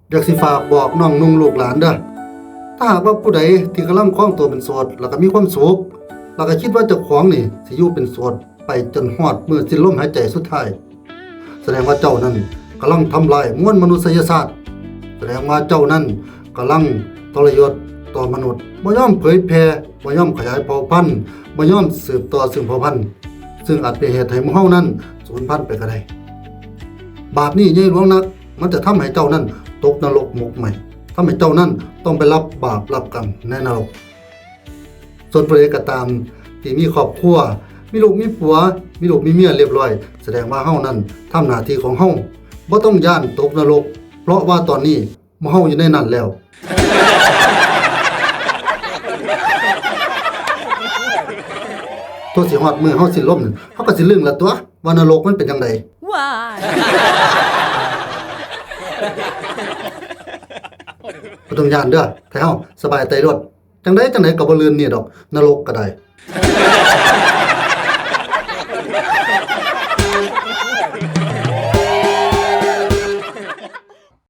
อยากสิฝากบอกน้องนุ่งลูกหลานเด้อถ้าหากว่าผู้ใดที่กำลังคล้องตัวเป็นโสดแล้วก็มีความสุขแล้วก็คิดว่าเจ้าของนี่สิอยู่เป็นโสดไปจนฮอดมื้อสิ้นลมหายใจสุดท้ายแสดงว่าเจ้านั้นกำลังทำลายมวลมนุษยชาติแสดงว่าเจ้านั้นกำลังทรยศต่อมนุษย์บ่ยอมเผยแพร่บ่ยอมขยายเผ่าพันธุ์บ่ยอมสืบต่อซึ่งเผ่าพันธุ์ซึ่งอาจเป็นเหตุให้หมู่เฮานั้นสูญพันธุ์ไปก็ได้บาปนี้ใหญ่หลวงนักมันจะทำให้เจ้านั้นตกนรกหมกไหมทำให้เจ้านั้นต้องไปรับบาปรับกรรมในนรกส่วนผู้ใดก็ตามที่มีครอบครัวมีลูกมีผัวมีลูกมีเมียเรียบร้อยแสดงว่าเฮานั้นทำหน้าที่ของเฮาบ่ต้องย่านตกนรกเพราะว่าตอนนี้เฮาอยู่ในนั้นแล้วตัวสิฮอดมือเฮาสิล้มเฮาก็สิลืมละตัวว่านรกมันเป็นจังไดWhy? บ่ต้องย่านเด้อให้เฮาสบายใจรอดจังไดก็บ่ลืมนี่ดอกนรกก็ได้